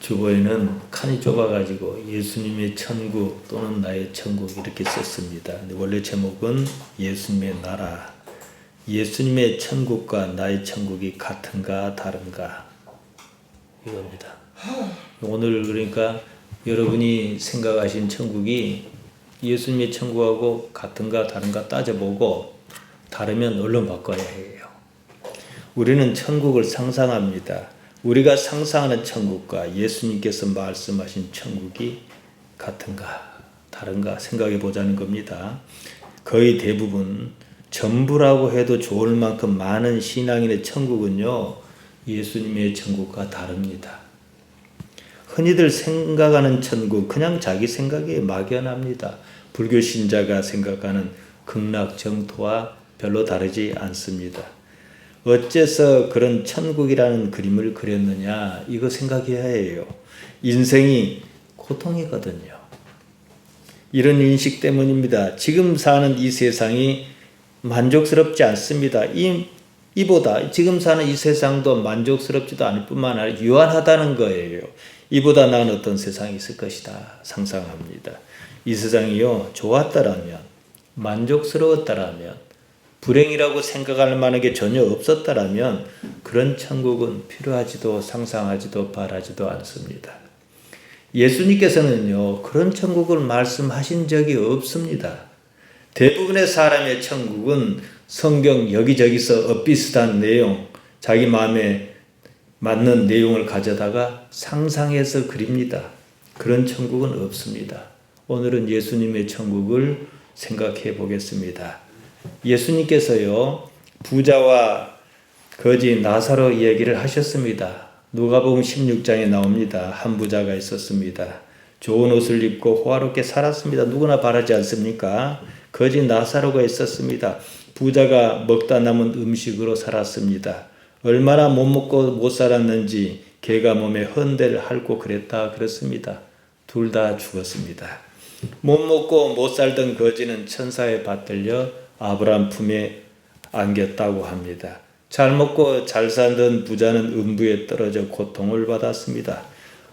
주보에는 칸이 좁아가지고 예수님의 천국 또는 나의 천국 이렇게 썼습니다. 근데 원래 제목은 예수님의 나라, 예수님의 천국과 나의 천국이 같은가 다른가 이겁니다. 오늘 그러니까 여러분이 생각하신 천국이 예수님의 천국하고 같은가 다른가 따져보고 다르면 얼른 바꿔야 해요. 우리는 천국을 상상합니다. 우리가 상상하는 천국과 예수님께서 말씀하신 천국이 같은가 다른가 생각해 보자는 겁니다. 거의 대부분 전부라고 해도 좋을 만큼 많은 신앙인의 천국은요, 예수님의 천국과 다릅니다. 흔히들 생각하는 천국 그냥 자기 생각에 막연합니다. 불교 신자가 생각하는 극락정토와 별로 다르지 않습니다. 어째서 그런 천국이라는 그림을 그렸느냐 이거 생각해야 해요. 인생이 고통이거든요. 이런 인식 때문입니다. 지금 사는 이 세상이 만족스럽지 않습니다. 이보다 지금 사는 이 세상도 만족스럽지도 않을 뿐만 아니라 유한하다는 거예요. 이보다 나은 어떤 세상이 있을 것이다 상상합니다. 이 세상이요 좋았다라면 만족스러웠다라면 불행이라고 생각할 만한 게 전혀 없었다라면 그런 천국은 필요하지도 상상하지도 바라지도 않습니다. 예수님께서는요 그런 천국을 말씀하신 적이 없습니다. 대부분의 사람의 천국은 성경 여기저기서 엇비슷한 내용, 자기 마음에 맞는 내용을 가져다가 상상해서 그립니다. 그런 천국은 없습니다. 오늘은 예수님의 천국을 생각해 보겠습니다. 예수님께서요 부자와 거지 나사로 이야기를 하셨습니다. 누가복음 16장에 나옵니다. 한 부자가 있었습니다. 좋은 옷을 입고 호화롭게 살았습니다. 누구나 바라지 않습니까? 거지 나사로가 있었습니다. 부자가 먹다 남은 음식으로 살았습니다. 얼마나 못 먹고 못 살았는지 개가 몸에 헌대를 핥고 그렇습니다. 둘 다 죽었습니다. 못 먹고 못 살던 거지는 천사에 받들려 아브라함 품에 안겼다고 합니다. 잘 먹고 잘 살던 부자는 음부에 떨어져 고통을 받았습니다.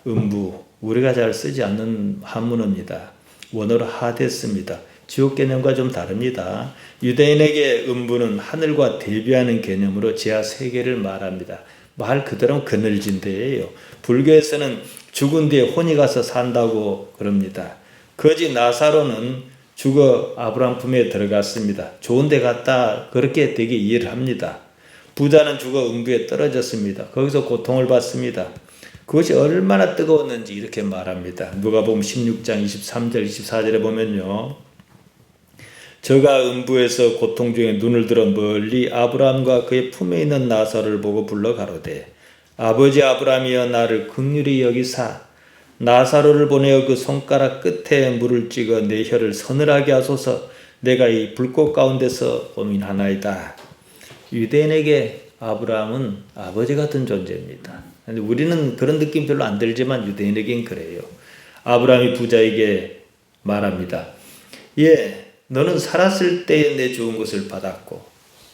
음부, 우리가 잘 쓰지 않는 한문어입니다. 원어로 하데스입니다. 지옥 개념과 좀 다릅니다. 유대인에게 음부는 하늘과 대비하는 개념으로 지하 세계를 말합니다. 말 그대로 그늘진 데예요. 불교에서는 죽은 뒤에 혼이 가서 산다고 그럽니다. 거지 나사로는 죽어 아브라함 품에 들어갔습니다. 좋은 데 갔다 그렇게 되게 이해를 합니다. 부자는 죽어 음부에 떨어졌습니다. 거기서 고통을 받습니다. 그것이 얼마나 뜨거웠는지 이렇게 말합니다. 누가복음 16장 23절 24절에 보면요. 저가 음부에서 고통 중에 눈을 들어 멀리 아브라함과 그의 품에 있는 나사로를 보고 불러 가로되 아버지 아브라함이여 나를 긍휼히 여기사 나사로를 보내어 그 손가락 끝에 물을 찍어 내 혀를 서늘하게 하소서. 내가 이 불꽃 가운데서 고민하나이다. 유대인에게 아브라함은 아버지 같은 존재입니다. 우리는 그런 느낌 별로 안 들지만 유대인에겐 그래요. 아브라함이 부자에게 말합니다. 예, 너는 살았을 때에 내 좋은 것을 받았고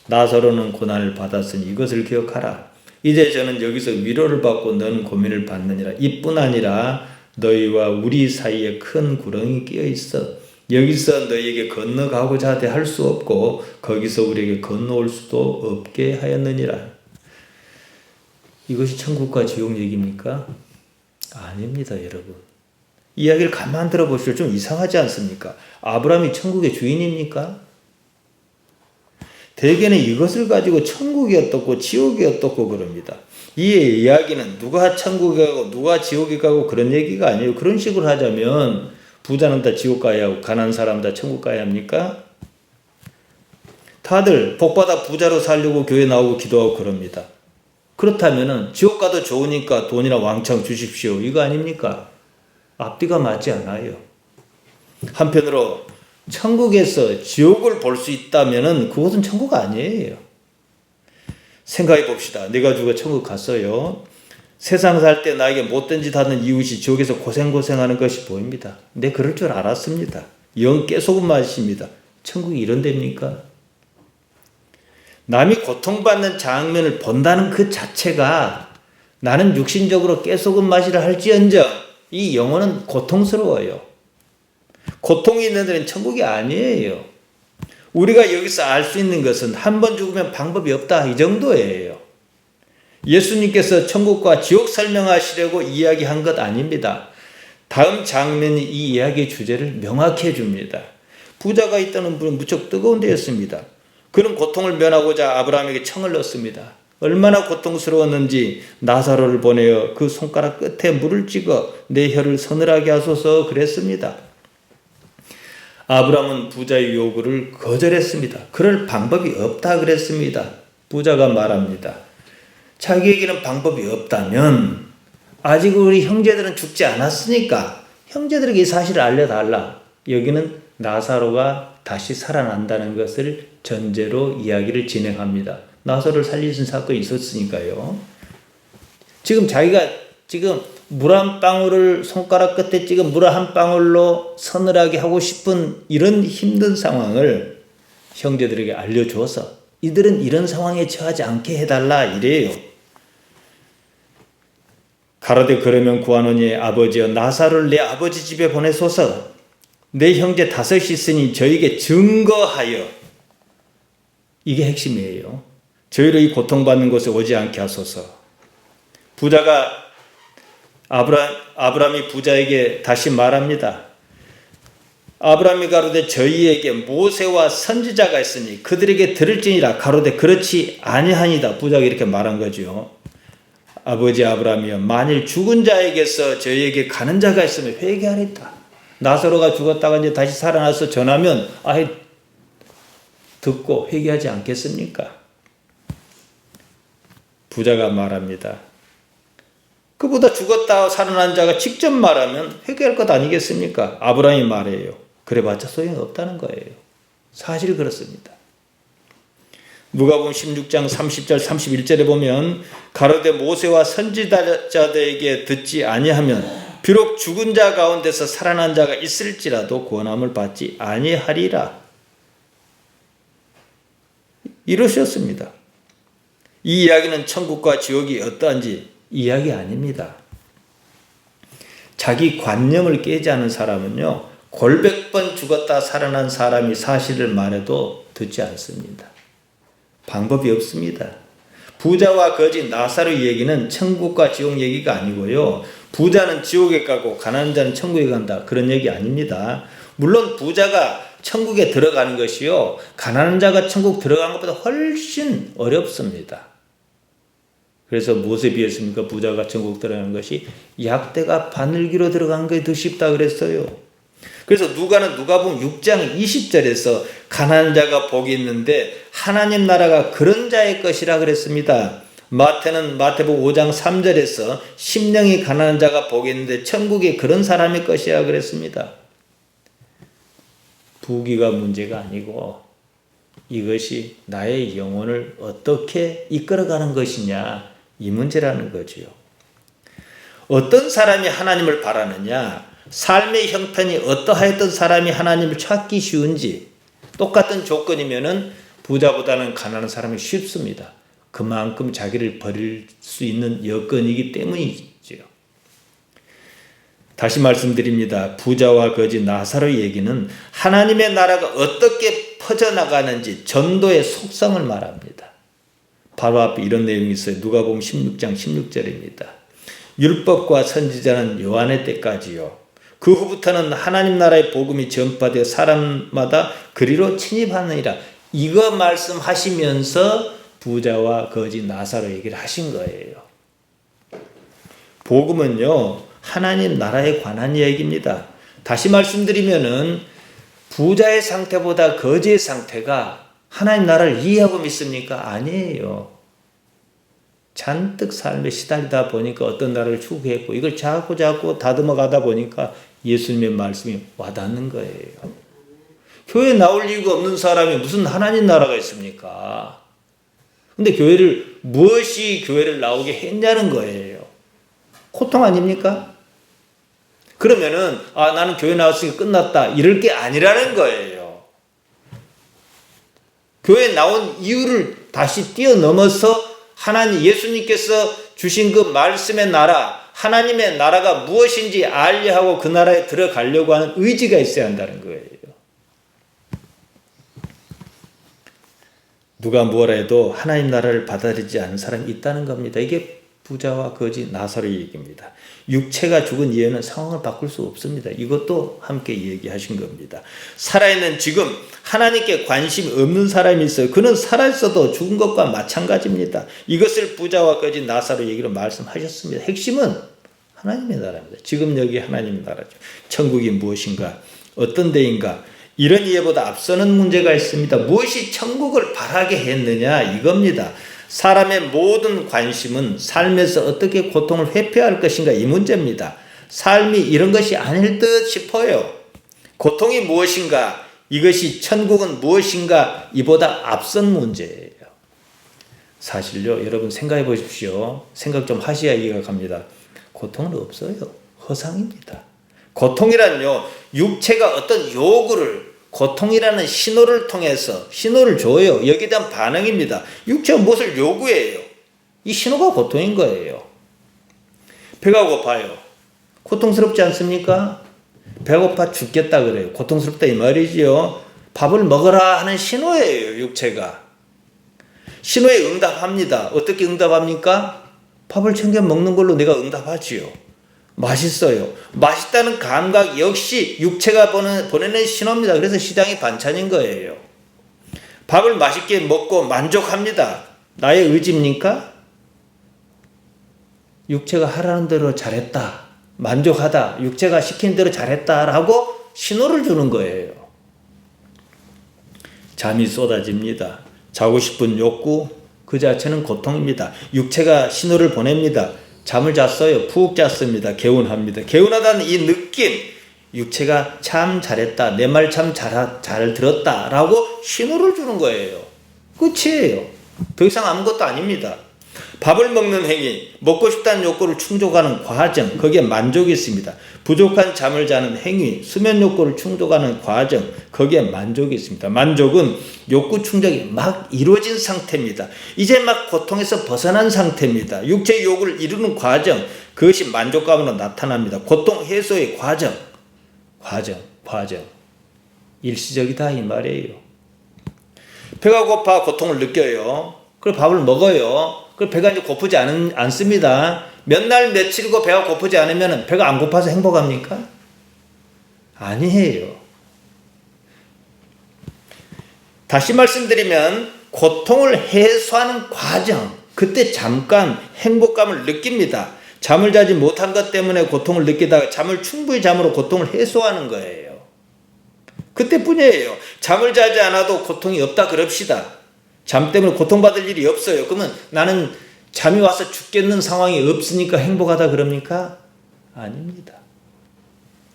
나사로는 고난을 받았으니 이것을 기억하라. 이제 저는 여기서 위로를 받고 너는 고민을 받느니라. 이뿐 아니라 너희와 우리 사이에 큰 구렁이 끼어 있어. 여기서 너희에게 건너가고자 하되 할 수 없고 거기서 우리에게 건너올 수도 없게 하였느니라. 이것이 천국과 지옥 얘기입니까? 아닙니다, 여러분. 이야기를 가만 들어보시면 좀 이상하지 않습니까? 아브라함이 천국의 주인입니까? 대개는 이것을 가지고 천국이 어떻고 지옥이 어떻고 그럽니다. 이 이야기는 누가 천국에 가고 누가 지옥에 가고 그런 얘기가 아니에요. 그런 식으로 하자면 부자는 다 지옥 가야 하고 가난한 사람 다 천국 가야 합니까? 다들 복받아 부자로 살려고 교회 나오고 기도하고 그럽니다. 그렇다면 지옥 가도 좋으니까 돈이나 왕창 주십시오. 이거 아닙니까? 앞뒤가 맞지 않아요. 한편으로 천국에서 지옥을 볼 수 있다면 그것은 천국 아니에요. 생각해 봅시다. 내가 죽어 천국 갔어요. 세상 살 때 나에게 못된 짓 하는 이웃이 지옥에서 고생하는 것이 보입니다. 내 그럴 줄 알았습니다. 영 깨소금 맛입니다. 천국이 이런 데입니까? 남이 고통받는 장면을 본다는 그 자체가 나는 육신적으로 깨소금 마시라 할지언정 이 영혼은 고통스러워요. 고통이 있는 데는 천국이 아니에요. 우리가 여기서 알 수 있는 것은 한 번 죽으면 방법이 없다 이 정도예요. 예수님께서 천국과 지옥 설명하시려고 이야기한 것 아닙니다. 다음 장면이 이 이야기의 주제를 명확히 해줍니다. 부자가 있다는 분은 무척 뜨거운 데였습니다. 그는 고통을 면하고자 아브라함에게 청을 넣습니다. 얼마나 고통스러웠는지 나사로를 보내어 그 손가락 끝에 물을 찍어 내 혀를 서늘하게 하소서 그랬습니다. 아브라함은 부자의 요구를 거절했습니다. 그럴 방법이 없다 그랬습니다. 부자가 말합니다. 자기에게는 방법이 없다면 아직 우리 형제들은 죽지 않았으니까 형제들에게 이 사실을 알려달라. 여기는 나사로가 다시 살아난다는 것을 전제로 이야기를 진행합니다. 나사로를 살리신 사건이 있었으니까요. 지금 자기가 물 한 방울을 손가락 끝에 찍은 물 한 방울로 서늘하게 하고 싶은 이런 힘든 상황을 형제들에게 알려주어서 이들은 이런 상황에 처하지 않게 해달라 이래요. 가로되 그러면 구하노니 아버지여 나사로를 내 아버지 집에 보내소서. 내 형제 5이 있으니 저에게 증거하여. 이게 핵심이에요. 저희로 이 고통받는 곳에 오지 않게 하소서. 부자가 아브라함이 부자에게 다시 말합니다. 아브라함이 가로되 저희에게 모세와 선지자가 있으니 그들에게 들을지니라. 가로되 그렇지 아니하니다. 부자가 이렇게 말한 거죠. 아버지 아브라함이여 만일 죽은 자에게서 저희에게 가는 자가 있으면 회개하리다. 나사로가 죽었다가 이제 다시 살아나서 전하면 듣고 회개하지 않겠습니까? 부자가 말합니다. 그보다 죽었다 살아난 자가 직접 말하면 회개할 것 아니겠습니까? 아브라함이 말해요. 그래봤자 소용없다는 거예요. 사실이 그렇습니다. 누가복음 16장 30절 31절에 보면 가로되 모세와 선지자들에게 듣지 아니하면 비록 죽은 자 가운데서 살아난 자가 있을지라도 구원함을 받지 아니하리라. 이러셨습니다. 이 이야기는 천국과 지옥이 어떠한지 이야기 아닙니다. 자기 관념을 깨지 않은 사람은요, 골백번 죽었다 살아난 사람이 사실을 말해도 듣지 않습니다. 방법이 없습니다. 부자와 거지 나사로 얘기는 천국과 지옥 얘기가 아니고요. 부자는 지옥에 가고 가난한 자는 천국에 간다. 그런 얘기 아닙니다. 물론 부자가 천국에 들어가는 것이요. 가난한 자가 천국 들어가는 것보다 훨씬 어렵습니다. 그래서 무엇에 비했습니까? 부자가 천국 들어가는 것이 약대가 바늘기로 들어간 것이 더 쉽다 그랬어요. 그래서 누가복음 6장 20절에서 가난한 자가 복이 있는데 하나님 나라가 그런 자의 것이라 그랬습니다. 마태는 마태복음 5장 3절에서 심령이 가난한 자가 복이 있는데 천국이 그런 사람의 것이라 그랬습니다. 부귀가 문제가 아니고 이것이 나의 영혼을 어떻게 이끌어가는 것이냐 이 문제라는 거지요. 어떤 사람이 하나님을 바라느냐, 삶의 형편이 어떠하였던 사람이 하나님을 찾기 쉬운지, 똑같은 조건이면은 부자보다는 가난한 사람이 쉽습니다. 그만큼 자기를 버릴 수 있는 여건이기 때문이지요. 다시 말씀드립니다. 부자와 거지 나사로의 얘기는 하나님의 나라가 어떻게 퍼져나가는지 전도의 속성을 말합니다. 바로 앞에 이런 내용이 있어요. 누가복음 16장 16절입니다. 율법과 선지자는 요한의 때까지요. 그 후부터는 하나님 나라의 복음이 전파되어 사람마다 그리로 침입하느니라. 이거 말씀하시면서 부자와 거지 나사로 얘기를 하신 거예요. 복음은요, 하나님 나라에 관한 얘기입니다. 다시 말씀드리면은 부자의 상태보다 거지의 상태가 하나님 나라를 이해하고 믿습니까? 아니에요. 잔뜩 삶에 시달리다 보니까 어떤 나라를 추구했고 이걸 자꾸 다듬어 가다 보니까 예수님의 말씀이 와닿는 거예요. 교회 나올 이유가 없는 사람이 무슨 하나님 나라가 있습니까? 근데 무엇이 교회를 나오게 했냐는 거예요. 고통 아닙니까? 그러면은 나는 교회 나왔으니까 끝났다 이럴 게 아니라는 거예요. 교회 나온 이유를 다시 뛰어넘어서 하나님 예수님께서 주신 그 말씀의 나라, 하나님의 나라가 무엇인지 알려 하고 그 나라에 들어가려고 하는 의지가 있어야 한다는 거예요. 누가 뭐라 해도 하나님 나라를 받아들이지 않은 사람이 있다는 겁니다. 이게 부자와 거지 나사로의 얘기입니다. 육체가 죽은 이유는 상황을 바꿀 수 없습니다. 이것도 함께 얘기하신 겁니다. 살아있는 지금 하나님께 관심 없는 사람이 있어요. 그는 살아있어도 죽은 것과 마찬가지입니다. 이것을 부자와 거지 나사로 얘기로 말씀하셨습니다. 핵심은 하나님의 나라입니다. 지금 여기 하나님의 나라죠. 천국이 무엇인가? 어떤 데인가? 이런 이해보다 앞서는 문제가 있습니다. 무엇이 천국을 바라게 했느냐? 이겁니다. 사람의 모든 관심은 삶에서 어떻게 고통을 회피할 것인가 이 문제입니다. 삶이 이런 것이 아닐 듯 싶어요. 고통이 무엇인가? 이것이 천국은 무엇인가? 이보다 앞선 문제예요. 사실요, 여러분 생각해 보십시오. 생각 좀 하셔야 이해가 갑니다. 고통은 없어요. 허상입니다. 고통이란요, 육체가 어떤 요구를, 고통이라는 신호를 통해서 신호를 줘요. 여기에 대한 반응입니다. 육체가 무엇을 요구해요? 이 신호가 고통인 거예요. 배가 고파요. 고통스럽지 않습니까? 배고파 죽겠다 그래요. 고통스럽다 이 말이지요. 밥을 먹어라 하는 신호예요. 육체가. 신호에 응답합니다. 어떻게 응답합니까? 밥을 챙겨 먹는 걸로 내가 응답하지요. 맛있어요. 맛있다는 감각 역시 육체가 보내는 신호입니다. 그래서 시장이 반찬인 거예요. 밥을 맛있게 먹고 만족합니다. 나의 의지입니까? 육체가 하라는 대로 잘했다. 만족하다. 육체가 시킨 대로 잘했다라고 신호를 주는 거예요. 잠이 쏟아집니다. 자고 싶은 욕구 그 자체는 고통입니다. 육체가 신호를 보냅니다. 잠을 잤어요. 푹 잤습니다. 개운합니다. 개운하다는 이 느낌, 육체가 참 잘했다. 내 말 참 잘 들었다. 라고 신호를 주는 거예요. 끝이에요. 더 이상 아무것도 아닙니다. 밥을 먹는 행위, 먹고 싶다는 욕구를 충족하는 과정, 거기에 만족이 있습니다. 부족한 잠을 자는 행위, 수면 욕구를 충족하는 과정, 거기에 만족이 있습니다. 만족은 욕구 충족이 막 이루어진 상태입니다. 이제 막 고통에서 벗어난 상태입니다. 육체의 욕구를 이루는 과정, 그것이 만족감으로 나타납니다. 고통 해소의 과정. 일시적이다 이 말이에요. 배가 고파 고통을 느껴요. 그리고 밥을 먹어요. 그 배가 이제 고프지 않습니다. 몇 날 며칠이고 배가 고프지 않으면 배가 안 고파서 행복합니까? 아니에요. 다시 말씀드리면 고통을 해소하는 과정, 그때 잠깐 행복감을 느낍니다. 잠을 자지 못한 것 때문에 고통을 느끼다가 잠을 충분히 잠으로 고통을 해소하는 거예요. 그때뿐이에요. 잠을 자지 않아도 고통이 없다 그럽시다. 잠 때문에 고통받을 일이 없어요. 그러면 나는 잠이 와서 죽겠는 상황이 없으니까 행복하다 그럽니까? 아닙니다.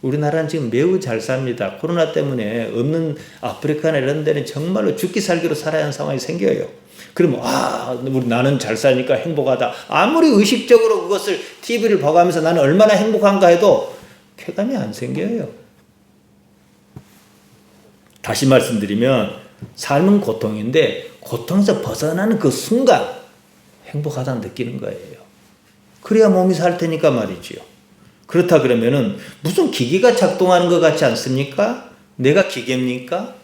우리나라는 지금 매우 잘 삽니다. 코로나 때문에 없는 아프리카나 이런 데는 정말로 죽기 살기로 살아야 하는 상황이 생겨요. 그러면 나는 잘 사니까 행복하다. 아무리 의식적으로 그것을 TV를 봐가면서 나는 얼마나 행복한가 해도 쾌감이 안 생겨요. 다시 말씀드리면 삶은 고통인데 고통에서 벗어나는 그 순간 행복하다는 느끼는 거예요. 그래야 몸이 살 테니까 말이지요. 그렇다 그러면은 무슨 기계가 작동하는 것 같지 않습니까? 내가 기계입니까?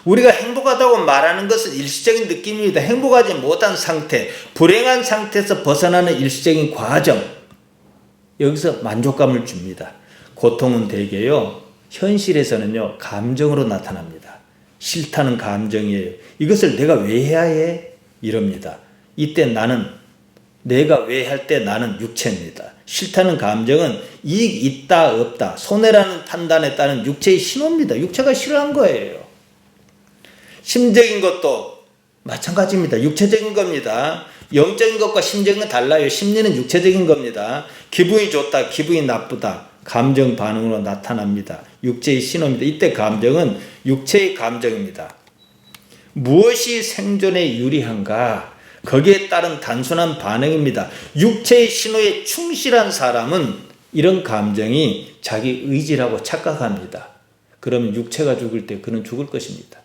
우리가 행복하다고 말하는 것은 일시적인 느낌입니다. 행복하지 못한 상태, 불행한 상태에서 벗어나는 일시적인 과정. 여기서 만족감을 줍니다. 고통은 대개요, 현실에서는요, 감정으로 나타납니다. 싫다는 감정이에요. 이것을 내가 왜 해야 해? 이럽니다. 이때 내가 왜 할 때 나는 육체입니다. 싫다는 감정은 이익 있다 없다, 손해라는 판단에 따른 육체의 신호입니다. 육체가 싫어한 거예요. 심적인 것도 마찬가지입니다. 육체적인 겁니다. 영적인 것과 심적인 건 달라요. 심리는 육체적인 겁니다. 기분이 좋다, 기분이 나쁘다, 감정 반응으로 나타납니다. 육체의 신호입니다. 이때 감정은 육체의 감정입니다. 무엇이 생존에 유리한가? 거기에 따른 단순한 반응입니다. 육체의 신호에 충실한 사람은 이런 감정이 자기 의지라고 착각합니다. 그러면 육체가 죽을 때 그는 죽을 것입니다.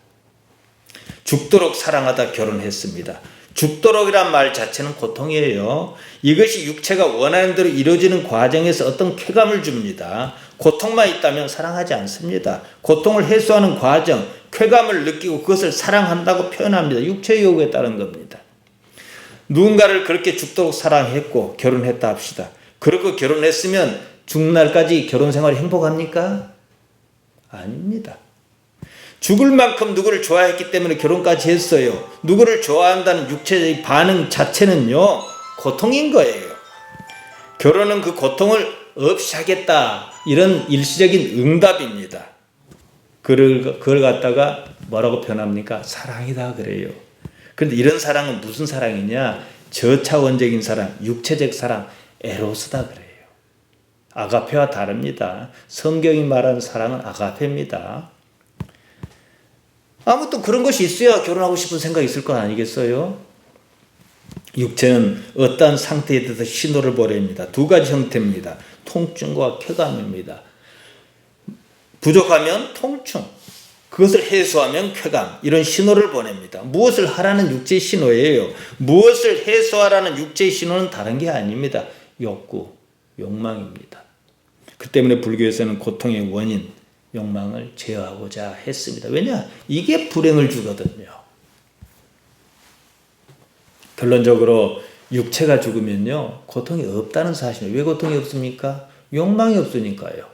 죽도록 사랑하다 결혼했습니다. 죽도록이란 말 자체는 고통이에요. 이것이 육체가 원하는 대로 이루어지는 과정에서 어떤 쾌감을 줍니다. 고통만 있다면 사랑하지 않습니다. 고통을 해소하는 과정, 쾌감을 느끼고 그것을 사랑한다고 표현합니다. 육체의 요구에 따른 겁니다. 누군가를 그렇게 죽도록 사랑했고 결혼했다 합시다. 그리고 결혼했으면 죽는 날까지 결혼 생활이 행복합니까? 아닙니다. 죽을 만큼 누구를 좋아했기 때문에 결혼까지 했어요. 누구를 좋아한다는 육체의 반응 자체는요, 고통인 거예요. 결혼은 그 고통을 없이 하겠다. 이런 일시적인 응답입니다. 그걸 갖다가 뭐라고 표현합니까? 사랑이다 그래요. 그런데 이런 사랑은 무슨 사랑이냐? 저차원적인 사랑, 육체적 사랑, 에로스다 그래요. 아가페와 다릅니다. 성경이 말하는 사랑은 아가페입니다. 아무튼 그런 것이 있어야 결혼하고 싶은 생각이 있을 건 아니겠어요? 육체는 어떠한 상태에 대해서 신호를 보냅니다. 두 가지 형태입니다. 통증과 쾌감입니다. 부족하면 통증, 그것을 해소하면 쾌감, 이런 신호를 보냅니다. 무엇을 하라는 육체의 신호예요. 무엇을 해소하라는 육체의 신호는 다른 게 아닙니다. 욕구, 욕망입니다. 그 때문에 불교에서는 고통의 원인, 욕망을 제어하고자 했습니다. 왜냐? 이게 불행을 주거든요. 결론적으로 육체가 죽으면요, 고통이 없다는 사실이에요. 왜 고통이 없습니까? 욕망이 없으니까요.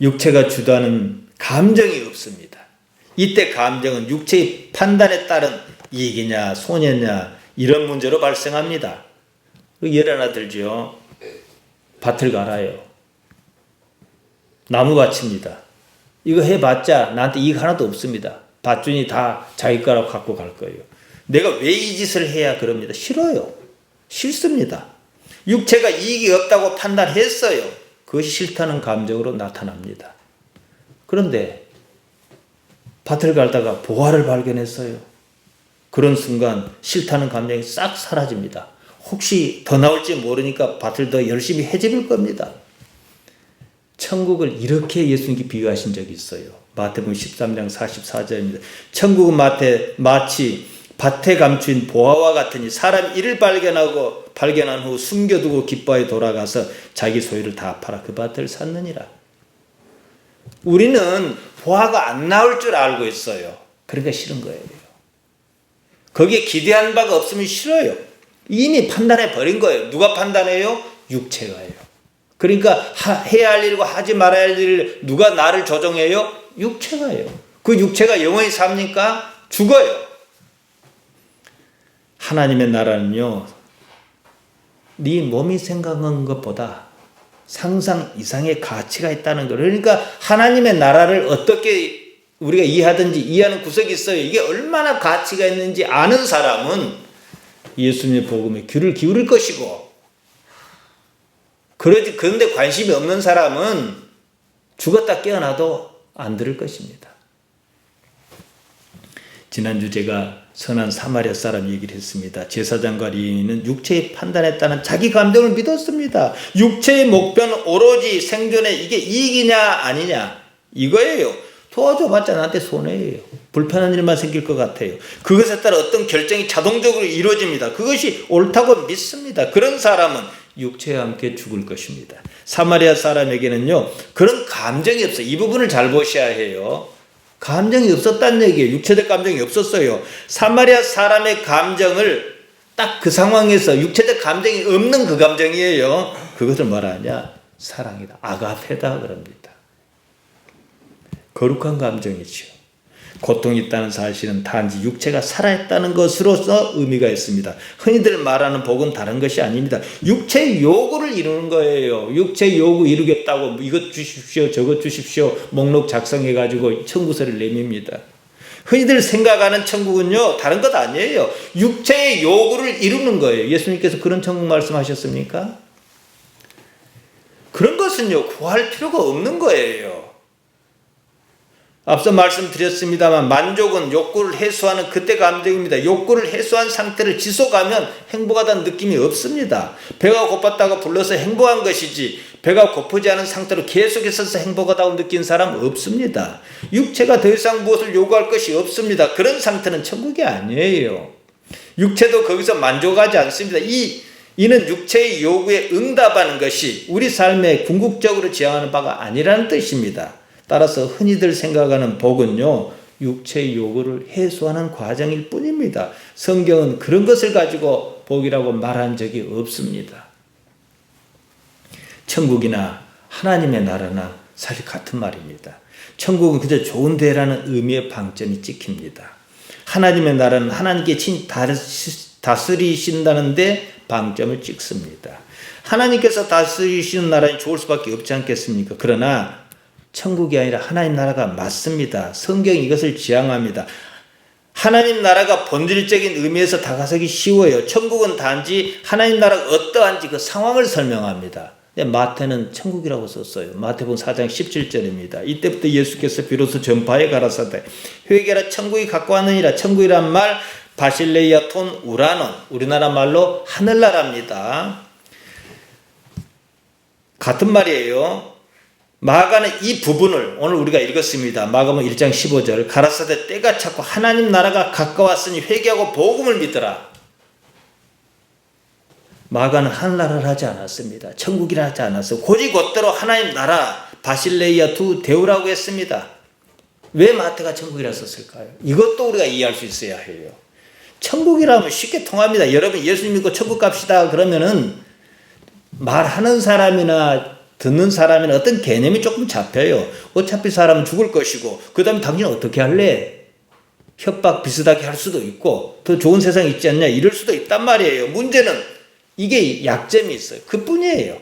육체가 주도하는 감정이 없습니다. 이때 감정은 육체의 판단에 따른 이익이냐 손해냐 이런 문제로 발생합니다. 예를 하나 들죠. 밭을 갈아요. 나무밭입니다. 이거 해봤자 나한테 이익 하나도 없습니다. 밭주인이 다 자기 거라고 갖고 갈 거예요. 내가 왜 이 짓을 해야 그럽니다. 싫어요. 싫습니다. 육체가 이익이 없다고 판단했어요. 그것이 싫다는 감정으로 나타납니다. 그런데 밭을 갈다가 보화를 발견했어요. 그런 순간 싫다는 감정이 싹 사라집니다. 혹시 더 나올지 모르니까 밭을 더 열심히 헤집을 겁니다. 천국을 이렇게 예수님께 비유하신 적이 있어요. 마태복음 13장 44절입니다. 천국은 마치 밭에 감추인 보화와 같으니 사람 이를 발견한 후 숨겨두고 기뻐하여 돌아가서 자기 소유를 다 팔아 그 밭을 샀느니라. 우리는 보화가 안 나올 줄 알고 있어요. 그러니까 싫은 거예요. 거기에 기대한 바가 없으면 싫어요. 이미 판단해 버린 거예요. 누가 판단해요? 육체가요. 그러니까 해야 할 일과 하지 말아야 할 일을 누가 나를 조정해요? 육체가요. 그 육체가 영원히 삽니까? 죽어요. 하나님의 나라는요, 네 몸이 생각한 것보다 상상 이상의 가치가 있다는 거예요. 그러니까 하나님의 나라를 어떻게 우리가 이해하든지 이해하는 구석이 있어요. 이게 얼마나 가치가 있는지 아는 사람은 예수님의 복음에 귀를 기울일 것이고, 그런데 관심이 없는 사람은 죽었다 깨어나도 안 들을 것입니다. 지난주 제가 선한 사마리아 사람 얘기를 했습니다. 제사장과 레위인은 육체의 판단에 따른 자기 감정을 믿었습니다. 육체의 목표는 오로지 생존에 이게 이익이냐 아니냐 이거예요. 도와줘봤자 나한테 손해예요. 불편한 일만 생길 것 같아요. 그것에 따라 어떤 결정이 자동적으로 이루어집니다. 그것이 옳다고 믿습니다. 그런 사람은 육체와 함께 죽을 것입니다. 사마리아 사람에게는요, 그런 감정이 없어요. 이 부분을 잘 보셔야 해요. 감정이 없었다는 얘기예요. 육체적 감정이 없었어요. 사마리아 사람의 감정을 딱 그 상황에서 육체적 감정이 없는 그 감정이에요. 그것을 뭐라 하냐? 사랑이다. 아가페다 그럽니다. 거룩한 감정이죠. 고통이 있다는 사실은 단지 육체가 살아있다는 것으로서 의미가 있습니다. 흔히들 말하는 복은 다른 것이 아닙니다. 육체의 요구를 이루는 거예요. 육체의 요구 이루겠다고 이것 주십시오 저것 주십시오 목록 작성해가지고 청구서를 내밉니다. 흔히들 생각하는 천국은요, 다른 것 아니에요. 육체의 요구를 이루는 거예요. 예수님께서 그런 천국 말씀하셨습니까? 그런 것은요, 구할 필요가 없는 거예요. 앞서 말씀드렸습니다만 만족은 욕구를 해소하는 그때 감정입니다. 욕구를 해소한 상태를 지속하면 행복하다는 느낌이 없습니다. 배가 고팠다고 불러서 행복한 것이지 배가 고프지 않은 상태로 계속 있어서 행복하다고 느낀 사람 없습니다. 육체가 더 이상 무엇을 요구할 것이 없습니다. 그런 상태는 천국이 아니에요. 육체도 거기서 만족하지 않습니다. 이는 육체의 요구에 응답하는 것이 우리 삶에 궁극적으로 지향하는 바가 아니라는 뜻입니다. 따라서 흔히들 생각하는 복은요, 육체의 요구를 해소하는 과정일 뿐입니다. 성경은 그런 것을 가지고 복이라고 말한 적이 없습니다. 천국이나 하나님의 나라나 사실 같은 말입니다. 천국은 그저 좋은 데라는 의미의 방점이 찍힙니다. 하나님의 나라는 하나님께 다스리신다는데 방점을 찍습니다. 하나님께서 다스리시는 나라는 좋을 수밖에 없지 않겠습니까? 그러나 천국이 아니라 하나님 나라가 맞습니다. 성경이 이것을 지향합니다. 하나님 나라가 본질적인 의미에서 다가서기 쉬워요. 천국은 단지 하나님 나라가 어떠한지 그 상황을 설명합니다. 마태는 천국이라고 썼어요. 마태복음 4장 17절입니다. 이때부터 예수께서 비로소 전파에 가라사대 회개라 천국이 가까웠느니라. 천국이란 말 바실레이아 톤 우라논, 우리나라 말로 하늘나라입니다. 같은 말이에요. 마가는 이 부분을 오늘 우리가 읽었습니다. 마가복음 1장 15절 가라사대 때가 찼고 하나님 나라가 가까웠으니 회개하고 복음을 믿으라. 마가는 하늘나라를 하지 않았습니다. 천국이라 하지 않았어요. 고지 곧대로 하나님 나라 바실레이아 두 데우라고 했습니다. 왜 마태가 천국이라 썼을까요? 이것도 우리가 이해할 수 있어야 해요. 천국이라면 쉽게 통합니다. 여러분 예수 믿고 천국 갑시다 그러면은 말하는 사람이나 듣는 사람이나 어떤 개념이 조금 잡혀요. 어차피 사람은 죽을 것이고 그 다음에 당신 어떻게 할래? 협박 비슷하게 할 수도 있고 더 좋은 세상이 있지 않냐 이럴 수도 있단 말이에요. 문제는 이게 약점이 있어요. 그뿐이에요.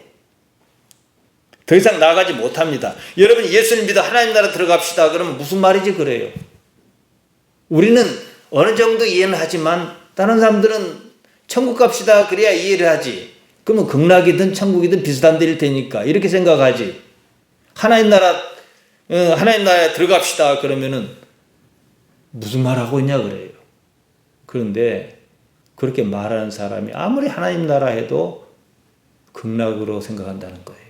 더 이상 나아가지 못합니다. 여러분 예수님 믿어 하나님 나라 들어갑시다 그러면 무슨 말이지 그래요? 우리는 어느 정도 이해는 하지만 다른 사람들은 천국 갑시다 그래야 이해를 하지. 그러면 극락이든 천국이든 비슷한 데일 테니까 이렇게 생각하지. 하나님 나라에 들어갑시다 그러면은 무슨 말하고 있냐 그래요. 그런데 그렇게 말하는 사람이 아무리 하나님 나라 해도 극락으로 생각한다는 거예요.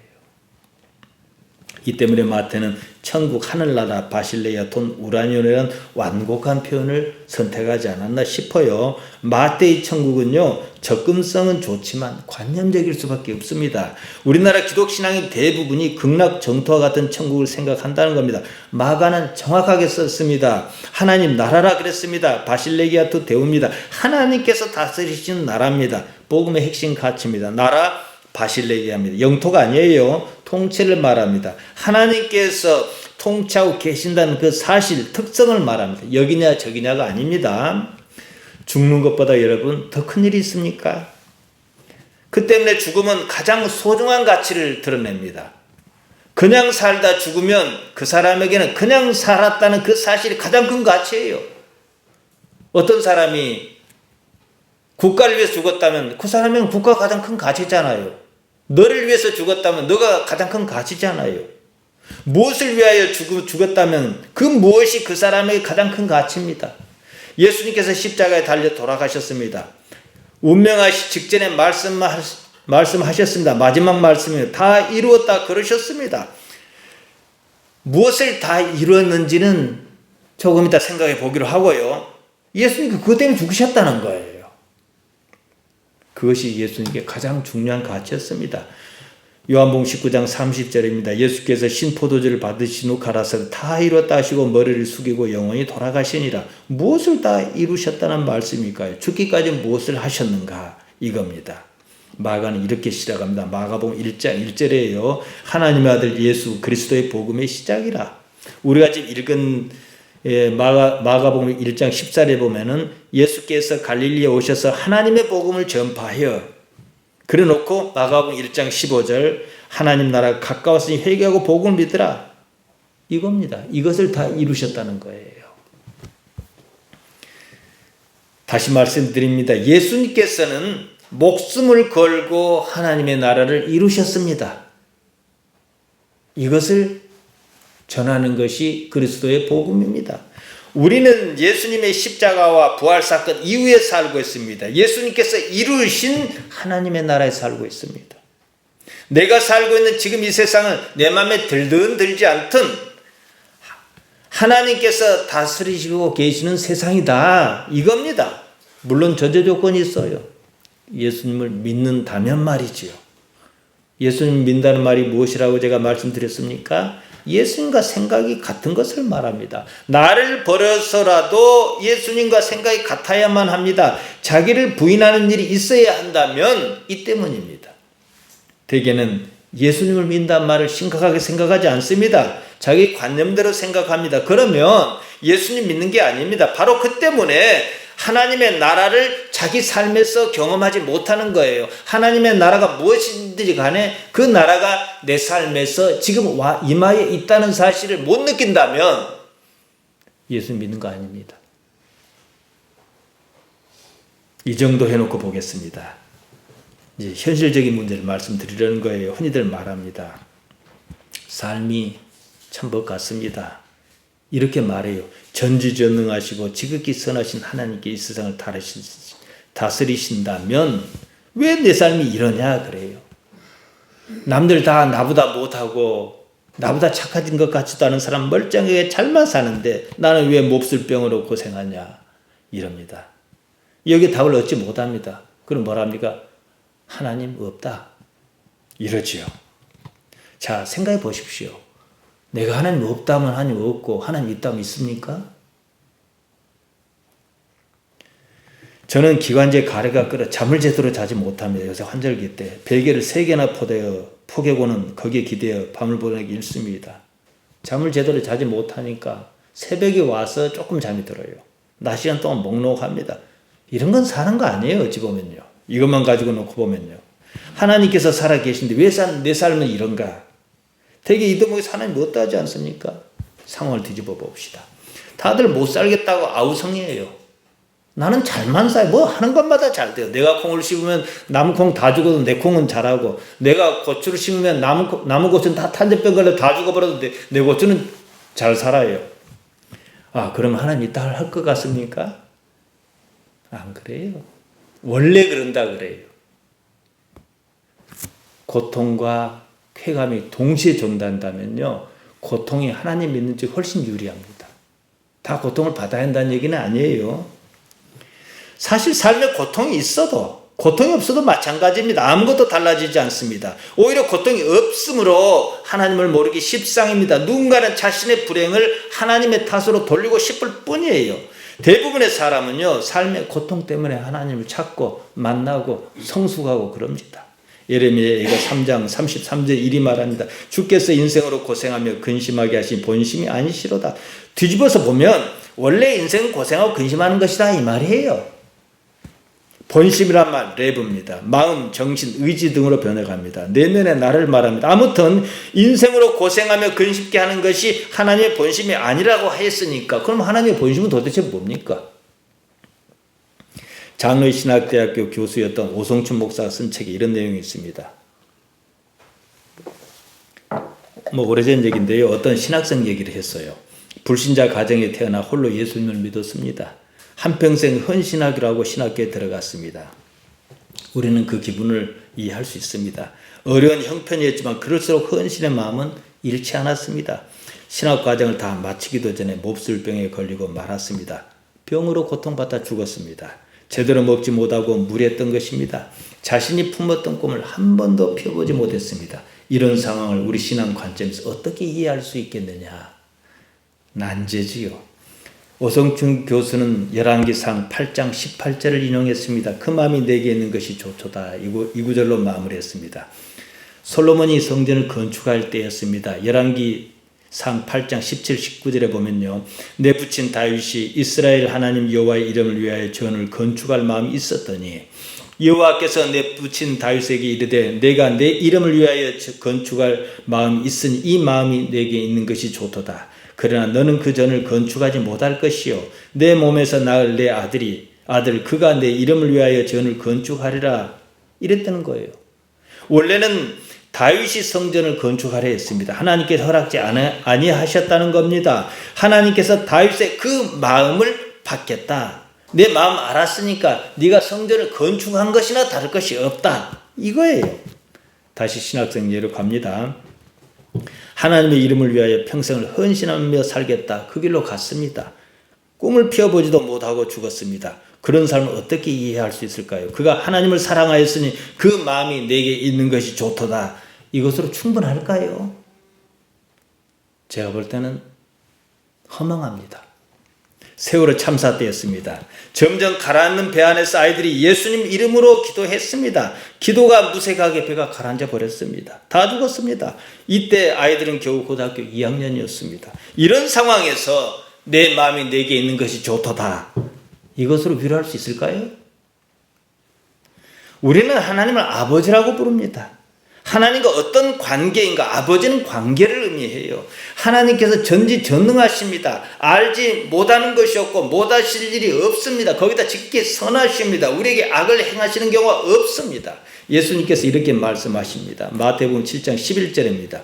이 때문에 마태는 천국 하늘나라 바실레이아 톤 우라니온이라는 완곡한 표현을 선택하지 않았나 싶어요. 마태의 천국은요, 접근성은 좋지만 관념적일 수밖에 없습니다. 우리나라 기독신앙의 대부분이 극락 정토와 같은 천국을 생각한다는 겁니다. 마가는 정확하게 썼습니다. 하나님 나라라 그랬습니다. 바실레이아 톤 데우입니다. 하나님께서 다스리시는 나라입니다. 복음의 핵심 가치입니다. 나라 바실레이아입니다. 영토가 아니에요. 통치를 말합니다. 하나님께서 통치하고 계신다는 그 사실, 특성을 말합니다. 여기냐 저기냐가 아닙니다. 죽는 것보다 여러분 더 큰 일이 있습니까? 그 때문에 죽음은 가장 소중한 가치를 드러냅니다. 그냥 살다 죽으면 그 사람에게는 그냥 살았다는 그 사실이 가장 큰 가치예요. 어떤 사람이 국가를 위해서 죽었다면 그 사람에게는 국가가 가장 큰 가치잖아요. 너를 위해서 죽었다면 너가 가장 큰 가치잖아요. 무엇을 위하여 죽었다면 그 무엇이 그 사람에게 가장 큰 가치입니다. 예수님께서 십자가에 달려 돌아가셨습니다. 운명하시 직전에 말씀하셨습니다. 마지막 말씀이에요. 다 이루었다 그러셨습니다. 무엇을 다 이루었는지는 조금 이따 생각해 보기로 하고요. 예수님이 그것 때문에 죽으셨다는 거예요. 그것이 예수님께 가장 중요한 가치였습니다. 요한복음 19장 30절입니다. 예수께서 신포도주를 받으신 후 가라사대 다 이뤘다 하시고 머리를 숙이고 영원히 돌아가시니라. 무엇을 다 이루셨다는 말씀일까요? 죽기까지 무엇을 하셨는가? 이겁니다. 마가는 이렇게 시작합니다. 마가복음 1장 1절에요. 하나님의 아들 예수 그리스도의 복음의 시작이라. 우리가 지금 읽은 마가복음 1장 14절에 보면은 예수께서 갈릴리에 오셔서 하나님의 복음을 전파하여 그래 놓고 마가복음 1장 15절 하나님 나라가 가까웠으니 회개하고 복음을 믿으라. 이겁니다. 이것을 다 이루셨다는 거예요. 다시 말씀드립니다. 예수님께서는 목숨을 걸고 하나님의 나라를 이루셨습니다. 이것을 전하는 것이 그리스도의 복음입니다. 우리는 예수님의 십자가와 부활사건 이후에 살고 있습니다. 예수님께서 이루신 하나님의 나라에 살고 있습니다. 내가 살고 있는 지금 이 세상은 내 마음에 들든 들지 않든 하나님께서 다스리시고 계시는 세상이다. 이겁니다. 물론 전제 조건이 있어요. 예수님을 믿는다면 말이지요. 예수님 믿는다는 말이 무엇이라고 제가 말씀드렸습니까? 예수님과 생각이 같은 것을 말합니다. 나를 버려서라도 예수님과 생각이 같아야만 합니다. 자기를 부인하는 일이 있어야 한다면 이 때문입니다. 대개는 예수님을 믿는다는 말을 심각하게 생각하지 않습니다. 자기 관념대로 생각합니다. 그러면 예수님 믿는 게 아닙니다. 바로 그 때문에 하나님의 나라를 자기 삶에서 경험하지 못하는 거예요. 하나님의 나라가 무엇인지 간에 그 나라가 내 삶에서 지금 이마에 있다는 사실을 못 느낀다면 예수 믿는 거 아닙니다. 이 정도 해놓고 보겠습니다. 이제 현실적인 문제를 말씀드리려는 거예요. 흔히들 말합니다. 삶이 참 법 같습니다. 이렇게 말해요. 전지전능하시고 지극히 선하신 하나님께 이 세상을 다스리신다면 왜 내 삶이 이러냐 그래요. 남들 다 나보다 못하고 나보다 착해진 것 같지도 않은 사람 멀쩡하게 잘만 사는데 나는 왜 몹쓸 병으로 고생하냐 이럽니다. 여기에 답을 얻지 못합니다. 그럼 뭐랍니까? 하나님 없다 이러지요. 자, 생각해 보십시오. 내가 하나님 없다면 하나님 없고 하나님 있다면 있습니까? 저는 기관지에 가래가 끓어 잠을 제대로 자지 못합니다. 요새 환절기 때 베개를 3개나 포개고는 거기에 기대어 밤을 보내기 일쑤입니다. 잠을 제대로 자지 못하니까 새벽에 와서 조금 잠이 들어요. 낮 시간 동안 먹먹합니다. 이런 건 사는 거 아니에요. 어찌 보면요. 이것만 가지고 놓고 보면요. 하나님께서 살아계신데 왜 내 삶은 이런가? 되게 이 대목에서 하나님 못 하지 않습니까? 상황을 뒤집어 봅시다. 다들 못 살겠다고 아우성이에요. 나는 잘만 살아요. 뭐 하는 것마다 잘 돼요. 내가 콩을 심으면 나무 콩 다 죽어도 내 콩은 자라고, 내가 고추를 심으면 나무 고추는 다 탄저병 걸려 다 죽어버려도 내 고추는 잘 살아요. 아, 그럼 하나님 있다 할 것 같습니까? 안 그래요. 원래 그런다 그래요. 고통과 쾌감이 동시에 존재한다면요, 고통이 하나님 믿는 지 훨씬 유리합니다. 다 고통을 받아야 한다는 얘기는 아니에요. 사실 삶에 고통이 있어도, 고통이 없어도 마찬가지입니다. 아무것도 달라지지 않습니다. 오히려 고통이 없으므로 하나님을 모르기 십상입니다. 누군가는 자신의 불행을 하나님의 탓으로 돌리고 싶을 뿐이에요. 대부분의 사람은요, 삶의 고통 때문에 하나님을 찾고 만나고 성숙하고 그럽니다. 예레미야 3장 33절 이리 말합니다. 주께서 인생으로 고생하며 근심하게 하신 본심이 아니시로다. 뒤집어서 보면 원래 인생은 고생하고 근심하는 것이다 이 말이에요. 본심이란 말 랩입니다. 마음, 정신, 의지 등으로 변해갑니다. 내면의 나를 말합니다. 아무튼 인생으로 고생하며 근심케 하는 것이 하나님의 본심이 아니라고 했으니까 그럼 하나님의 본심은 도대체 뭡니까? 장로의 신학대학교 교수였던 오성춘 목사가 쓴 책에 이런 내용이 있습니다. 오래전 얘기인데요. 어떤 신학생 얘기를 했어요. 불신자 가정에 태어나 홀로 예수님을 믿었습니다. 한평생 헌신하기로 신학교에 들어갔습니다. 우리는 그 기분을 이해할 수 있습니다. 어려운 형편이었지만 그럴수록 헌신의 마음은 잃지 않았습니다. 신학 과정을 다 마치기도 전에 몹쓸 병에 걸리고 말았습니다. 병으로 고통받아 죽었습니다. 제대로 먹지 못하고 무리했던 것입니다. 자신이 품었던 꿈을 한 번도 펴보지 못했습니다. 이런 상황을 우리 신앙 관점에서 어떻게 이해할 수 있겠느냐? 난제지요. 오성춘 교수는 열왕기상 8장 18절을 인용했습니다. 그 마음이 내게 있는 것이 좋도다. 이 구절로 마무리했습니다. 솔로몬이 성전을 건축할 때였습니다. 열왕기상 8장 17, 19절에 보면요. 내 부친 다윗이 이스라엘 하나님 여호와의 이름을 위하여 전을 건축할 마음이 있었더니 여호와께서 내 부친 다윗에게 이르되 내가 내 이름을 위하여 건축할 마음이 있으니 이 마음이 내게 있는 것이 좋도다. 그러나 너는 그 전을 건축하지 못할 것이요 내 몸에서 낳을 내 아들 그가 내 이름을 위하여 전을 건축하리라 이랬다는 거예요. 원래는 다윗이 성전을 건축하려 했습니다. 하나님께서 허락지 아니하셨다는 겁니다. 하나님께서 다윗의 그 마음을 받겠다. 내 마음 알았으니까 네가 성전을 건축한 것이나 다를 것이 없다. 이거예요. 다시 신학생 예로 갑니다. 하나님의 이름을 위하여 평생을 헌신하며 살겠다. 그 길로 갔습니다. 꿈을 피워보지도 못하고 죽었습니다. 그런 삶을 어떻게 이해할 수 있을까요? 그가 하나님을 사랑하였으니 그 마음이 내게 있는 것이 좋도다. 이것으로 충분할까요? 제가 볼 때는 허망합니다. 세월호 참사 때였습니다. 점점 가라앉는 배 안에서 아이들이 예수님 이름으로 기도했습니다. 기도가 무색하게 배가 가라앉아 버렸습니다. 다 죽었습니다. 이때 아이들은 겨우 고등학교 2학년이었습니다. 이런 상황에서 내 마음이 내게 있는 것이 좋도다. 이것으로 위로할 수 있을까요? 우리는 하나님을 아버지라고 부릅니다. 하나님과 어떤 관계인가? 아버지는 관계를 의미해요. 하나님께서 전지전능하십니다. 알지 못하는 것이 없고 못하실 일이 없습니다. 거기다 직계 선하십니다. 우리에게 악을 행하시는 경우가 없습니다. 예수님께서 이렇게 말씀하십니다. 마태복음 7장 11절입니다.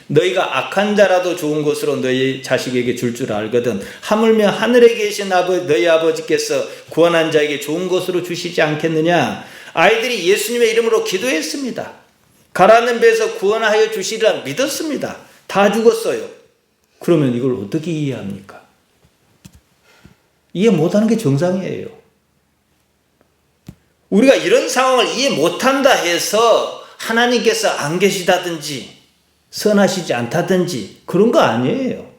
너희가 악한 자라도 좋은 것으로 너희 자식에게 줄 알거든 하물며 하늘에 계신 너희 아버지께서 구원한 자에게 좋은 것으로 주시지 않겠느냐. 아이들이 예수님의 이름으로 기도했습니다. 가라앉는 배에서 구원하여 주시리라 믿었습니다. 다 죽었어요. 그러면 이걸 어떻게 이해합니까? 이해 못하는 게 정상이에요. 우리가 이런 상황을 이해 못한다 해서 하나님께서 안 계시다든지 선하시지 않다든지 그런 거 아니에요.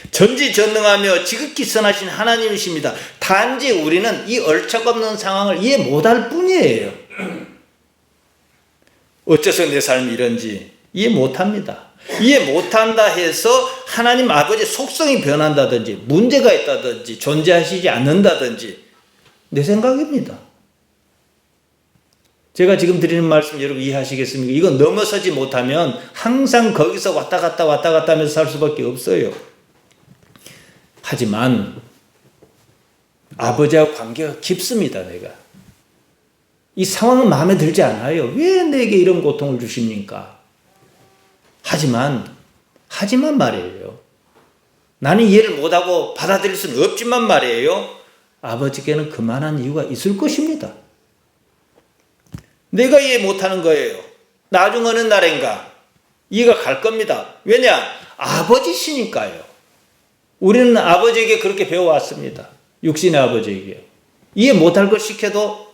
전지전능하며 지극히 선하신 하나님이십니다. 단지 우리는 이 얼척없는 상황을 이해 못할 뿐이에요. 어째서 내 삶이 이런지 이해 못합니다. 이해 못한다 해서 하나님 아버지 속성이 변한다든지 문제가 있다든지 존재하시지 않는다든지 내 생각입니다. 제가 지금 드리는 말씀 여러분 이해하시겠습니까? 이건 넘어서지 못하면 항상 거기서 왔다 갔다 하면서 살 수밖에 없어요. 하지만 아버지와 관계가 깊습니다. 내가 이 상황은 마음에 들지 않아요. 왜 내게 이런 고통을 주십니까? 하지만 말이에요. 나는 이해를 못하고 받아들일 수는 없지만 말이에요. 아버지께는 그만한 이유가 있을 것입니다. 내가 이해 못하는 거예요. 나중 어느 날인가 이해가 갈 겁니다. 왜냐? 아버지시니까요. 우리는 아버지에게 그렇게 배워왔습니다. 육신의 아버지에게. 이해 못할 걸 시켜도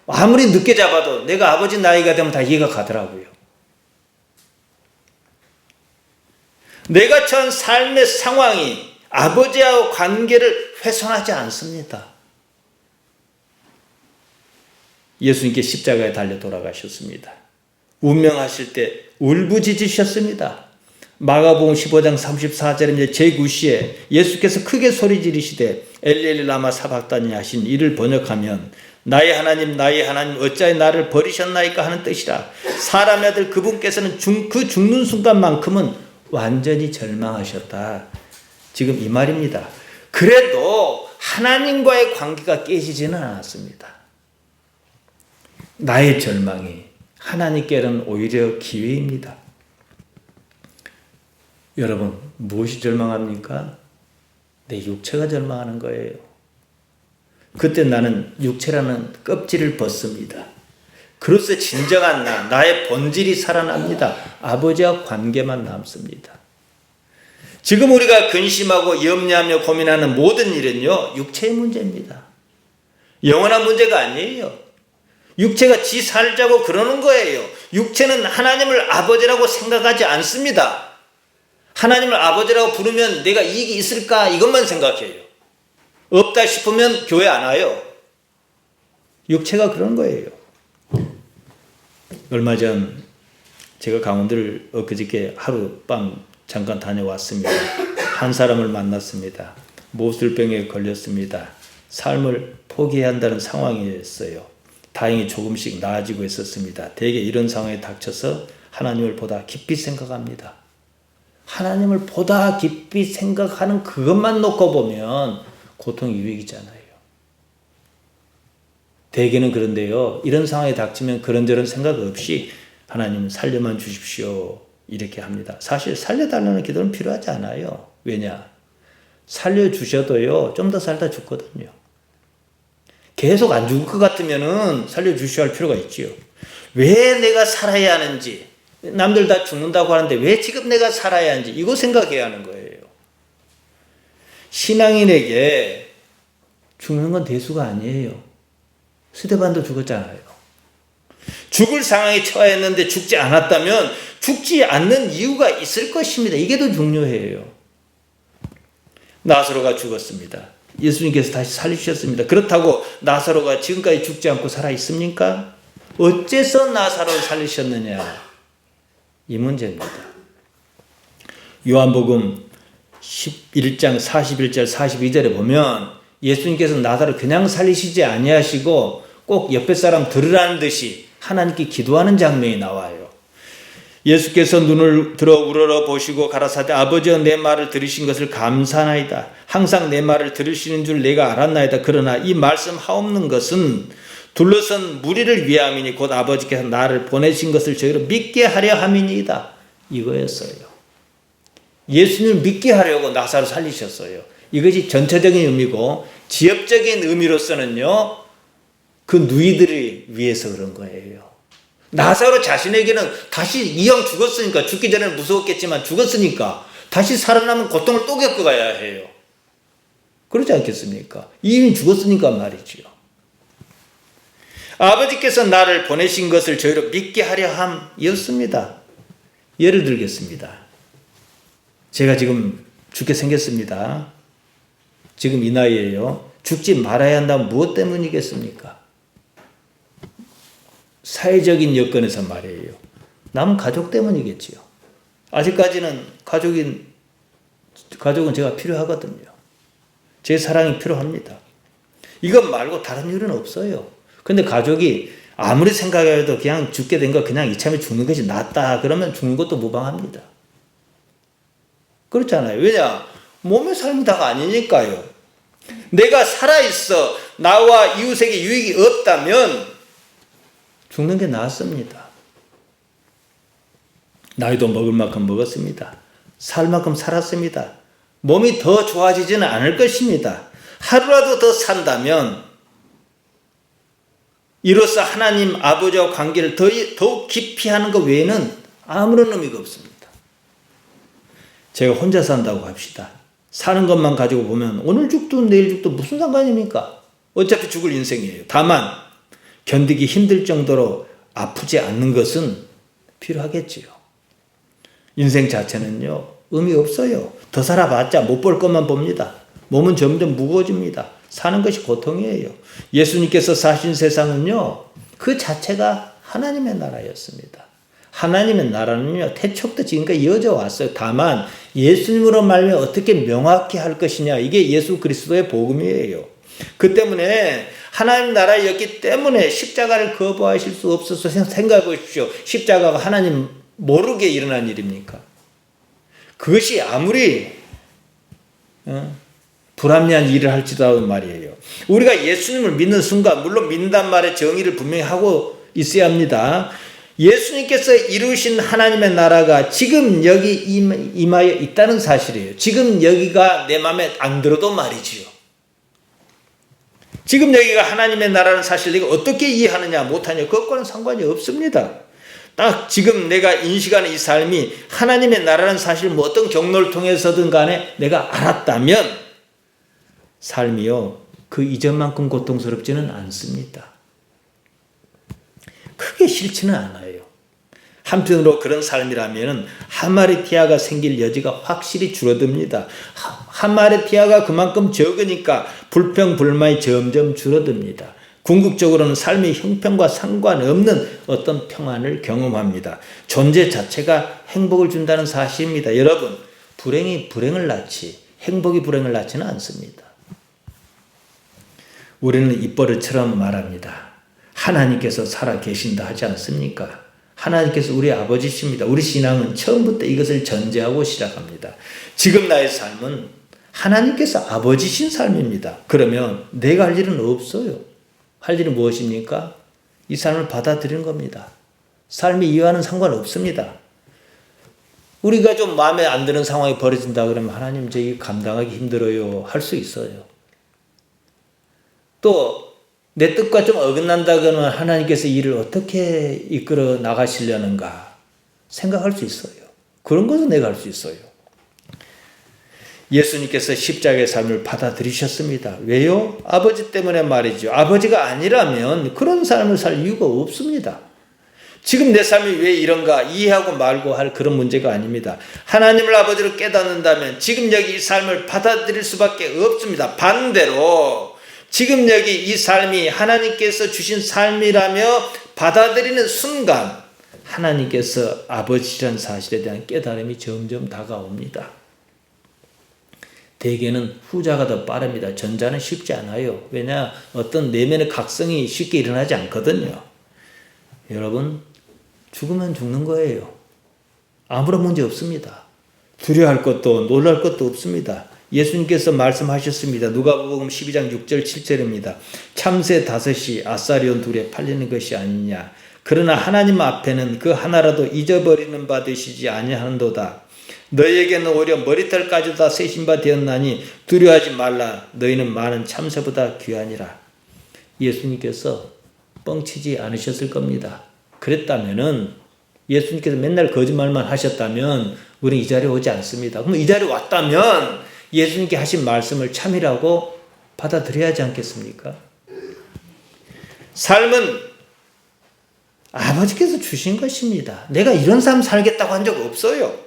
아무리 늦게 잡아도 내가 아버지 나이가 되면 다 이해가 가더라고요. 내가 처한 삶의 상황이 아버지와 관계를 훼손하지 않습니다. 예수님께 십자가에 달려 돌아가셨습니다. 운명하실 때 울부짖으셨습니다. 마가복음 15장 34절에 제9시에 예수께서 크게 소리 지르시되 엘리 라마 사박다니 하신 이를 번역하면 나의 하나님 어찌하여 나를 버리셨나이까 하는 뜻이라. 사람의 아들 그분께서는 그 죽는 순간만큼은 완전히 절망하셨다. 지금 이 말입니다. 그래도 하나님과의 관계가 깨지지는 않았습니다. 나의 절망이 하나님께는 오히려 기회입니다. 여러분 무엇이 절망합니까? 내 육체가 절망하는 거예요. 그때 나는 육체라는 껍질을 벗습니다. 그로써 진정한 나의 본질이 살아납니다. 아버지와 관계만 남습니다. 지금 우리가 근심하고 염려하며 고민하는 모든 일은요, 육체의 문제입니다. 영원한 문제가 아니에요. 육체가 지 살자고 그러는 거예요. 육체는 하나님을 아버지라고 생각하지 않습니다. 하나님을 아버지라고 부르면 내가 이익이 있을까? 이것만 생각해요. 없다 싶으면 교회 안 와요. 육체가 그런 거예요. 얼마 전 제가 강원도를 엊그저께 하룻밤 잠깐 다녀왔습니다. 한 사람을 만났습니다. 모술병에 걸렸습니다. 삶을 포기해야 한다는 상황이었어요. 다행히 조금씩 나아지고 있었습니다. 대개 이런 상황에 닥쳐서 하나님을 보다 깊이 생각합니다. 하나님을 보다 깊이 생각하는 그것만 놓고 보면 고통이 유익이잖아요. 대개는 그런데요. 이런 상황에 닥치면 그런저런 생각 없이 하나님 살려만 주십시오. 이렇게 합니다. 사실 살려달라는 기도는 필요하지 않아요. 왜냐? 살려주셔도요. 좀 더 살다 죽거든요. 계속 안 죽을 것 같으면은 살려주셔야 할 필요가 있지요. 왜 내가 살아야 하는지, 남들 다 죽는다고 하는데 왜 지금 내가 살아야 하는지 이거 생각해야 하는 거예요. 신앙인에게 죽는 건 대수가 아니에요. 스데반도 죽었잖아요. 죽을 상황에 처했는데 죽지 않았다면 죽지 않는 이유가 있을 것입니다. 이게 더 중요해요. 나사로가 죽었습니다. 예수님께서 다시 살리셨습니다. 그렇다고 나사로가 지금까지 죽지 않고 살아 있습니까? 어째서 나사로를 살리셨느냐? 이 문제입니다. 요한복음 11장 41절 42절에 보면 예수님께서 나사로를 그냥 살리시지 아니하시고 꼭 옆에 사람 들으라는 듯이 하나님께 기도하는 장면이 나와요. 예수께서 눈을 들어 우러러 보시고 가라사대 아버지여 내 말을 들으신 것을 감사하나이다. 항상 내 말을 들으시는 줄 내가 알았나이다. 그러나 이 말씀 하옵는 것은 둘러선 무리를 위함이니 곧 아버지께서 나를 보내신 것을 저희로 믿게 하려 함이니이다. 이거였어요. 예수님을 믿게 하려고 나사로 살리셨어요. 이것이 전체적인 의미고 지역적인 의미로서는요. 그 누이들을 위해서 그런 거예요. 나사로 자신에게는 다시 이왕 죽었으니까 죽기 전에는 무서웠겠지만 죽었으니까 다시 살아나면 고통을 또 겪어가야 해요. 그렇지 않겠습니까? 이미 죽었으니까 말이지요. 아버지께서 나를 보내신 것을 저희로 믿게 하려 함이었습니다. 예를 들겠습니다. 제가 지금 죽게 생겼습니다. 지금 이 나이에요. 죽지 말아야 한다면 무엇 때문이겠습니까? 사회적인 여건에서 말이에요. 남은 가족 때문이겠지요. 아직까지는 가족은 제가 필요하거든요. 제 사랑이 필요합니다. 이것 말고 다른 이유는 없어요. 근데 가족이 아무리 생각해도 그냥 죽게 된 거 그냥 이참에 죽는 것이 낫다. 그러면 죽는 것도 무방합니다. 그렇잖아요. 왜냐? 몸의 삶이 다가 아니니까요. 내가 살아있어 나와 이웃에게 유익이 없다면 죽는 게 낫습니다. 나이도 먹을 만큼 먹었습니다. 살 만큼 살았습니다. 몸이 더 좋아지지는 않을 것입니다. 하루라도 더 산다면 이로써 하나님 아버지와 관계를 더욱 깊이 하는 것 외에는 아무런 의미가 없습니다. 제가 혼자 산다고 합시다. 사는 것만 가지고 보면 오늘 죽도 내일 죽도 무슨 상관입니까? 어차피 죽을 인생이에요. 다만 견디기 힘들 정도로 아프지 않는 것은 필요하겠지요. 인생 자체는요. 의미 없어요. 더 살아봤자 못 볼 것만 봅니다. 몸은 점점 무거워집니다. 사는 것이 고통이에요. 예수님께서 사신 세상은요. 그 자체가 하나님의 나라였습니다. 하나님의 나라는요. 태초부터 지금까지 이어져 왔어요. 다만 예수님으로 말하면 어떻게 명확히 할 것이냐. 이게 예수 그리스도의 복음이에요. 그 때문에 하나님 나라였기 때문에 십자가를 거부하실 수 없어서 생각해 보십시오. 십자가가 하나님 모르게 일어난 일입니까? 그것이 아무리 불합리한 일을 할지라도 말이에요. 우리가 예수님을 믿는 순간 물론 믿는단 말에 정의를 분명히 하고 있어야 합니다. 예수님께서 이루신 하나님의 나라가 지금 여기 임하여 있다는 사실이에요. 지금 여기가 내 마음에 안 들어도 말이지요. 지금 여기가 하나님의 나라는 사실 내가 어떻게 이해하느냐 못하냐 그것과는 상관이 없습니다. 딱 지금 내가 인식하는 이 삶이 하나님의 나라는 사실 뭐 어떤 경로를 통해서든 간에 내가 알았다면 삶이요 그 이전만큼 고통스럽지는 않습니다. 크게 싫지는 않아요. 한편으로 그런 삶이라면 하마르티아가 생길 여지가 확실히 줄어듭니다. 하마르티아가 그만큼 적으니까 불평, 불만이 점점 줄어듭니다. 궁극적으로는 삶의 형편과 상관없는 어떤 평안을 경험합니다. 존재 자체가 행복을 준다는 사실입니다. 여러분, 불행이 불행을 낳지 행복이 불행을 낳지는 않습니다. 우리는 입버릇처럼 말합니다. 하나님께서 살아 계신다 하지 않습니까? 하나님께서 우리 아버지십니다. 우리 신앙은 처음부터 이것을 전제하고 시작합니다. 지금 나의 삶은 하나님께서 아버지신 삶입니다. 그러면 내가 할 일은 없어요. 할 일은 무엇입니까? 이 삶을 받아들이는 겁니다. 삶의 이유와는 상관없습니다. 우리가 좀 마음에 안 드는 상황이 벌어진다 그러면 하나님 저 이거 감당하기 힘들어요. 할 수 있어요. 또 내 뜻과 좀 어긋난다 그러면 하나님께서 일을 어떻게 이끌어 나가시려는가 생각할 수 있어요. 그런 것은 내가 할 수 있어요. 예수님께서 십자가의 삶을 받아들이셨습니다. 왜요? 아버지 때문에 말이죠. 아버지가 아니라면 그런 삶을 살 이유가 없습니다. 지금 내 삶이 왜 이런가 이해하고 말고 할 그런 문제가 아닙니다. 하나님을 아버지로 깨닫는다면 지금 여기 이 삶을 받아들일 수밖에 없습니다. 반대로 지금 여기 이 삶이 하나님께서 주신 삶이라며 받아들이는 순간 하나님께서 아버지라는 사실에 대한 깨달음이 점점 다가옵니다. 대개는 후자가 더 빠릅니다. 전자는 쉽지 않아요. 왜냐? 어떤 내면의 각성이 쉽게 일어나지 않거든요. 여러분, 죽으면 죽는 거예요. 아무런 문제 없습니다. 두려워할 것도 놀랄 것도 없습니다. 예수님께서 말씀하셨습니다. 누가복음 12장 6절 7절입니다. 참새 5이 아사리온 2에 팔리는 것이 아니냐. 그러나 하나님 앞에는 그 하나라도 잊어버리는 바 되시지 아니하는도다. 너희에게는 오히려 머리털까지도 다 세신 바 되었나니 두려워하지 말라. 너희는 많은 참새보다 귀하니라. 예수님께서 뻥치지 않으셨을 겁니다. 그랬다면은 예수님께서 맨날 거짓말만 하셨다면 우리는 이 자리에 오지 않습니다. 그럼 이 자리에 왔다면 예수님께 하신 말씀을 참이라고 받아들여야 하지 않겠습니까? 삶은 아버지께서 주신 것입니다. 내가 이런 삶 살겠다고 한 적 없어요.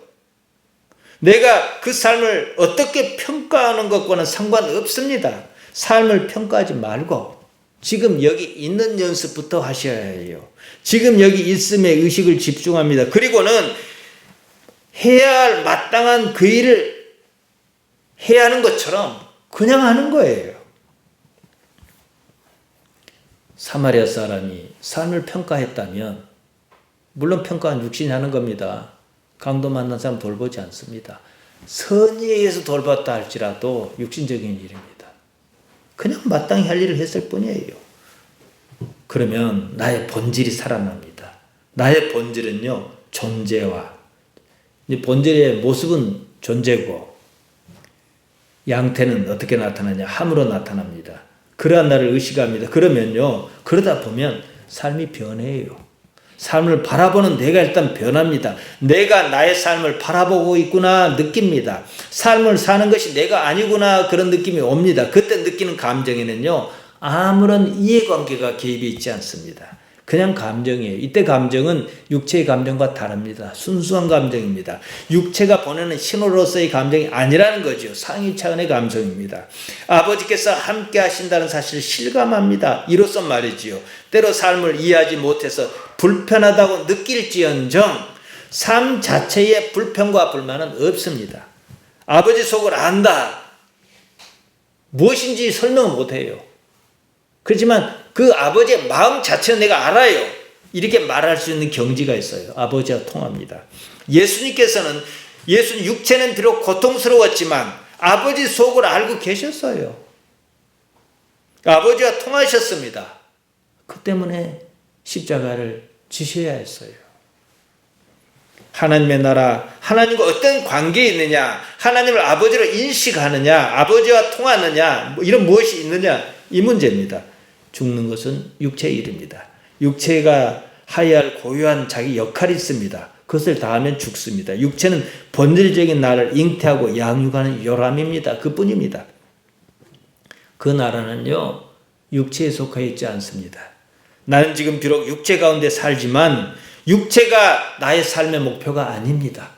내가 그 삶을 어떻게 평가하는 것과는 상관없습니다. 삶을 평가하지 말고 지금 여기 있는 연습부터 하셔야 해요. 지금 여기 있음에 의식을 집중합니다. 그리고는 해야 할 마땅한 그 일을 해야 하는 것처럼 그냥 하는 거예요. 사마리아 사람이 삶을 평가했다면 물론 평가는 육신이 하는 겁니다. 강도 만난 사람 돌보지 않습니다. 선의에 의해서 돌봤다 할지라도 육신적인 일입니다. 그냥 마땅히 할 일을 했을 뿐이에요. 그러면 나의 본질이 살아납니다. 나의 본질은요, 존재와 본질의 모습은 존재고 양태는 어떻게 나타나냐? 함으로 나타납니다. 그러한 나를 의식합니다. 그러면요, 그러다 보면 삶이 변해요. 삶을 바라보는 내가 일단 변합니다. 내가 나의 삶을 바라보고 있구나 느낍니다. 삶을 사는 것이 내가 아니구나 그런 느낌이 옵니다. 그때 느끼는 감정에는요, 아무런 이해관계가 개입이 있지 않습니다. 그냥 감정이에요. 이때 감정은 육체의 감정과 다릅니다. 순수한 감정입니다. 육체가 보내는 신호로서의 감정이 아니라는 거죠. 상위 차원의 감정입니다. 아버지께서 함께 하신다는 사실을 실감합니다. 이로써 말이지요. 때로 삶을 이해하지 못해서 불편하다고 느낄지언정 삶 자체에 불편과 불만은 없습니다. 아버지 속을 안다. 무엇인지 설명을 못해요. 그렇지만 그 아버지의 마음 자체는 내가 알아요. 이렇게 말할 수 있는 경지가 있어요. 아버지와 통합니다. 예수님께서는 예수님 육체는 비록 고통스러웠지만 아버지 속을 알고 계셨어요. 아버지와 통하셨습니다. 그 때문에 십자가를 지셔야 했어요. 하나님의 나라, 하나님과 어떤 관계에 있느냐, 하나님을 아버지로 인식하느냐, 아버지와 통하느냐, 이런 무엇이 있느냐, 이 문제입니다. 죽는 것은 육체의 일입니다. 육체가 하여야 할 고유한 자기 역할이 있습니다. 그것을 다하면 죽습니다. 육체는 본질적인 나를 잉태하고 양육하는 요람입니다. 그뿐입니다. 그 나라는요, 육체에 속해 있지 않습니다. 나는 지금 비록 육체 가운데 살지만 육체가 나의 삶의 목표가 아닙니다.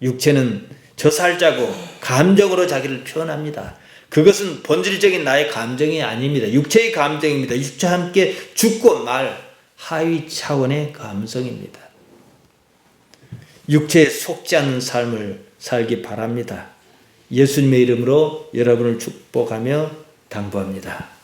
육체는 저 살자고 감정으로 자기를 표현합니다. 그것은 본질적인 나의 감정이 아닙니다. 육체의 감정입니다. 육체와 함께 죽고 말 하위 차원의 감성입니다. 육체에 속지 않는 삶을 살기 바랍니다. 예수님의 이름으로 여러분을 축복하며 당부합니다.